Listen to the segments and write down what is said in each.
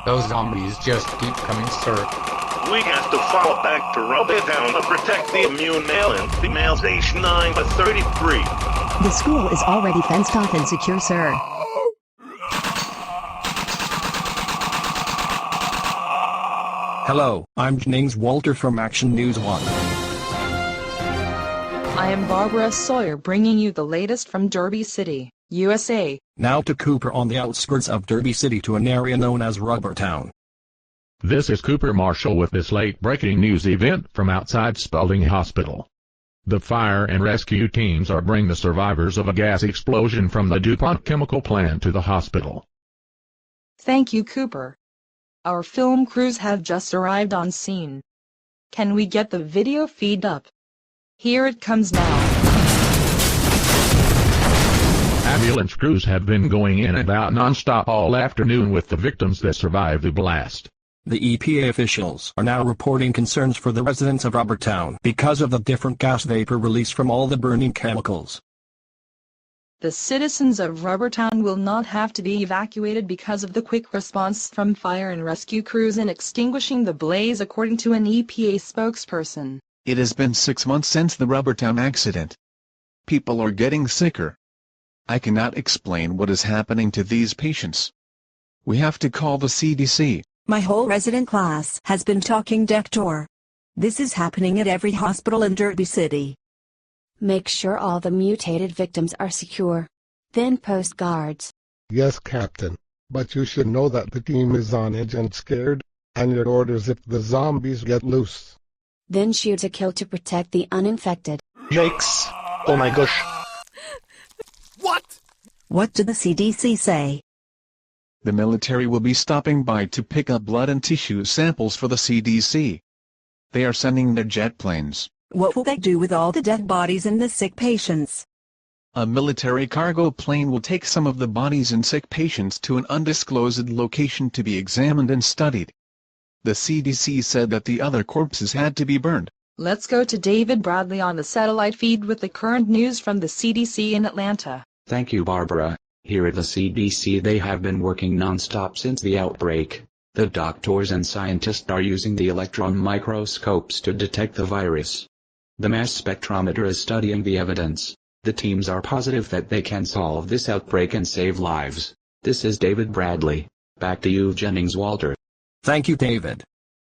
Those zombies just keep coming, sir. We have to fall back to Rubbertown to protect the immune male and females aged 9 to 33. The school is already fenced off and secure, sir. Hello, I'm Jennings Walter from Action News 1. I am Barbara Sawyer bringing you the latest from Derby City, USA. Now to Cooper on the outskirts of Derby City to an area known as Rubbertown. This is Cooper Marshall with this late breaking news event from outside Spalding Hospital. The fire and rescue teams are bringing the survivors of a gas explosion from the DuPont chemical plant to the hospital. Thank you, Cooper. Our film crews have just arrived on scene. Can we get the video feed up? Here it comes now. Ambulance crews have been going in and out non-stop all afternoon with the victims that survived the blast. The EPA officials are now reporting concerns for the residents of Rubbertown because of the different gas vapor released from all the burning chemicals. The citizens of Rubbertown will not have to be evacuated because of the quick response from fire and rescue crews in extinguishing the blaze, according to an EPA spokesperson. It has been 6 months since the Rubbertown accident. People are getting sicker. I cannot explain what is happening to these patients. We have to call the CDC. My whole resident class has been talking Dector. This is happening at every hospital in Derby City. Make sure all the mutated victims are secure. Then post guards. Yes, Captain. But you should know that the team is on edge and scared, and your orders if the zombies get loose. Then shoot to kill to protect the uninfected. Yikes. Oh my gosh. What did the CDC say? The military will be stopping by to pick up blood and tissue samples for the CDC. They are sending their jet planes. What will they do with all the dead bodies and the sick patients? A military cargo plane will take some of the bodies and sick patients to an undisclosed location to be examined and studied. The CDC said that the other corpses had to be burned. Let's go to David Bradley on the satellite feed with the current news from the CDC in Atlanta. Thank you, Barbara. Here at the CDC they have been working non-stop since the outbreak. The doctors and scientists are using the electron microscopes to detect the virus. The mass spectrometer is studying the evidence. The teams are positive that they can solve this outbreak and save lives. This is David Bradley. Back to you, Jennings Walter. Thank you, David.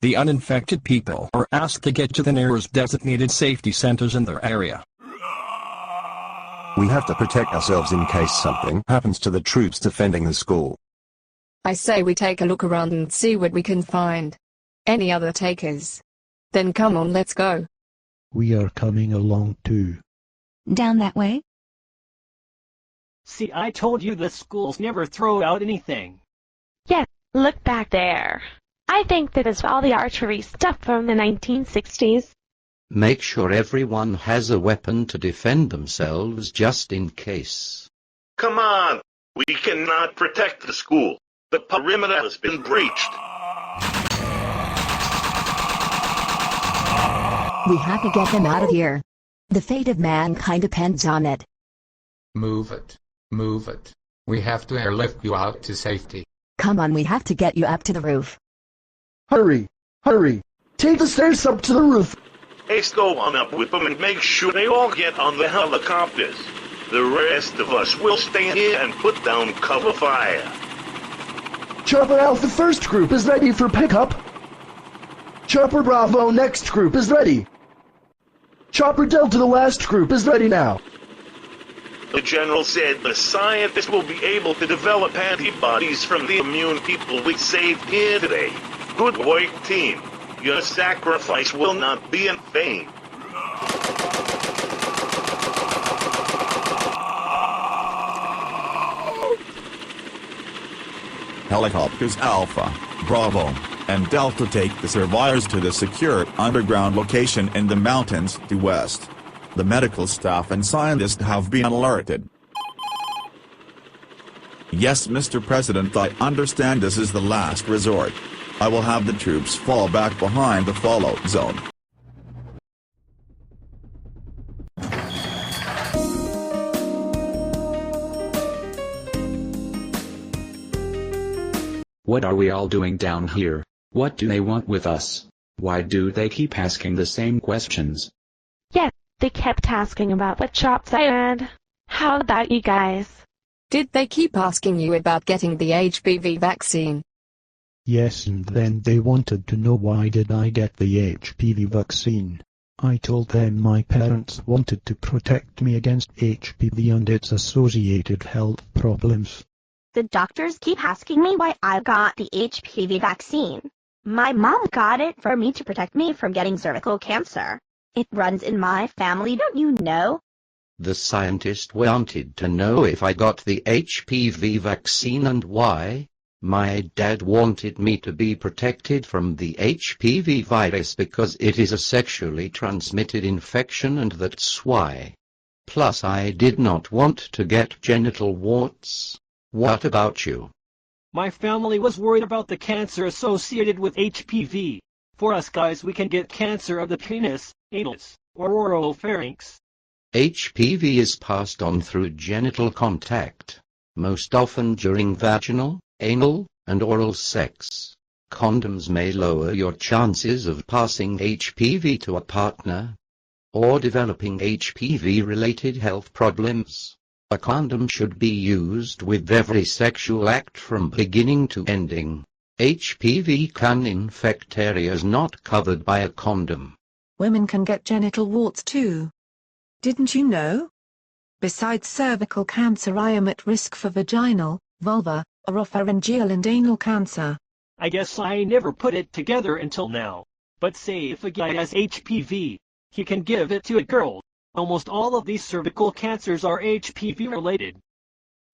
The uninfected people are asked to get to the nearest designated safety centers in their area. We have to protect ourselves in case something happens to the troops defending the school. I say we take a look around and see what we can find. Any other takers? Then come on, let's go. We are coming along too. Down that way? See, I told you the schools never throw out anything. Yes, look back there. I think that is all the archery stuff from the 1960s. Make sure everyone has a weapon to defend themselves just in case. Come on. We cannot protect the school. The perimeter has been breached. We have to get them out of here. The fate of mankind depends on it. Move it. Move it. We have to airlift you out to safety. Come on, we have to get you up to the roof. Hurry! Hurry! Take the stairs up to the roof! Let's go on up with them and make sure they all get on the helicopters. The rest of us will stay here and put down cover fire. Chopper Alpha first group is ready for pickup. Chopper Bravo next group is ready. Chopper Delta the last group is ready now. The general said the scientists will be able to develop antibodies from the immune people we saved here today. Good work, team. Your sacrifice will not be in vain. Helicopters Alpha, Bravo, and Delta take the survivors to the secure underground location in the mountains due west. The medical staff and scientists have been alerted. Yes, Mr. President, I understand this is the last resort. I will have the troops fall back behind the follow zone. What are we all doing down here? What do they want with us? Why do they keep asking the same questions? Yes, they kept asking about what jobs I had. How about you guys? Did they keep asking you about getting the HPV vaccine? Yes, and then they wanted to know why did I get the HPV vaccine. I told them my parents wanted to protect me against HPV and its associated health problems. The doctors keep asking me why I got the HPV vaccine. My mom got it for me to protect me from getting cervical cancer. It runs in my family, don't you know? The scientist wanted to know if I got the HPV vaccine and why. My dad wanted me to be protected from the HPV virus because it is a sexually transmitted infection and that's why. Plus I did not want to get genital warts. What about you? My family was worried about the cancer associated with HPV. For us guys, we can get cancer of the penis, anus, or oral pharynx. HPV is passed on through genital contact, most often during vaginal, anal, and oral sex. Condoms may lower your chances of passing HPV to a partner or developing HPV-related health problems. A condom should be used with every sexual act from beginning to ending. HPV can infect areas not covered by a condom. Women can get genital warts too. Didn't you know? Besides cervical cancer, I am at risk for vaginal, vulvar, oropharyngeal and anal cancer. I guess I never put it together until now. But say if a guy has HPV, he can give it to a girl. Almost all of these cervical cancers are HPV related.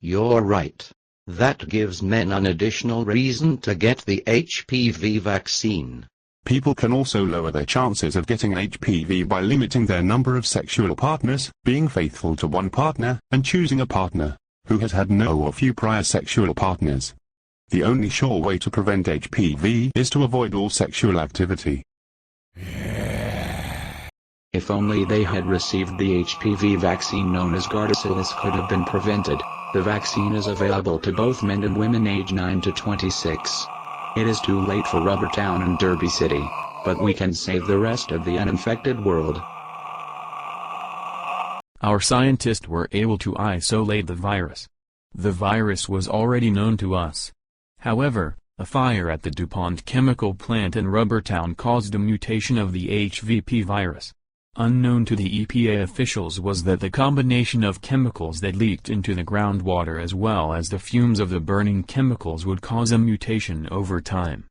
You're right. That gives men an additional reason to get the HPV vaccine. People can also lower their chances of getting HPV by limiting their number of sexual partners, being faithful to one partner, and choosing a partner who has had no or few prior sexual partners. The only sure way to prevent HPV is to avoid all sexual activity. If only they had received the HPV vaccine known as Gardasil, this could have been prevented. The vaccine is available to both men and women aged 9 to 26. It is too late for Rubbertown and Derby City, but we can save the rest of the uninfected world. Our scientists were able to isolate the virus. The virus was already known to us. However, a fire at the DuPont chemical plant in Rubbertown caused a mutation of the HVP virus. Unknown to the EPA officials was that the combination of chemicals that leaked into the groundwater as well as the fumes of the burning chemicals would cause a mutation over time.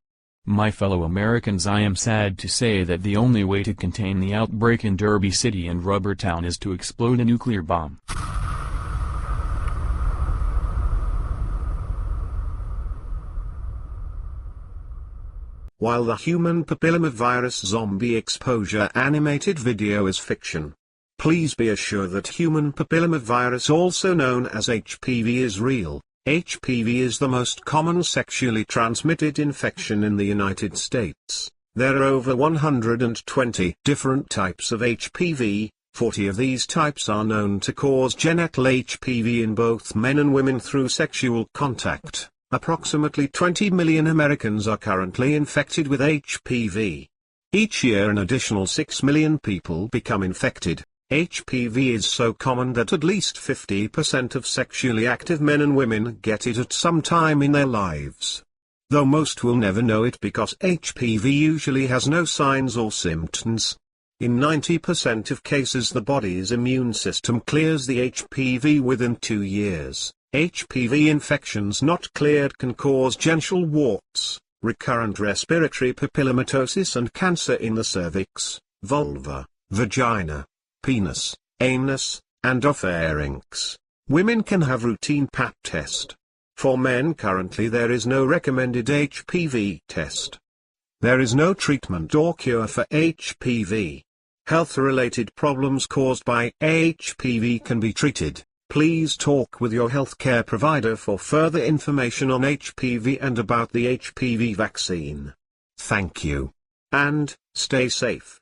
My fellow Americans, I am sad to say that the only way to contain the outbreak in Derby City and Rubbertown is to explode a nuclear bomb. While the human papillomavirus zombie exposure animated video is fiction, please be assured that human papillomavirus, also known as HPV, is real. HPV is the most common sexually transmitted infection in the United States. There are over 120 different types of HPV. 40 of these types are known to cause genital HPV in both men and women through sexual contact. Approximately 20 million Americans are currently infected with HPV. Each year an additional 6 million people become infected. HPV is so common that at least 50% of sexually active men and women get it at some time in their lives. Though most will never know it because HPV usually has no signs or symptoms. In 90% of cases the body's immune system clears the HPV within 2 years. HPV infections not cleared can cause genital warts, recurrent respiratory papillomatosis and cancer in the cervix, vulva, vagina, penis, anus, and oropharynx. Women can have routine Pap test. For men currently there is no recommended HPV test. There is no treatment or cure for HPV. Health-related problems caused by HPV can be treated. Please talk with your healthcare provider for further information on HPV and about the HPV vaccine. Thank you. And, stay safe.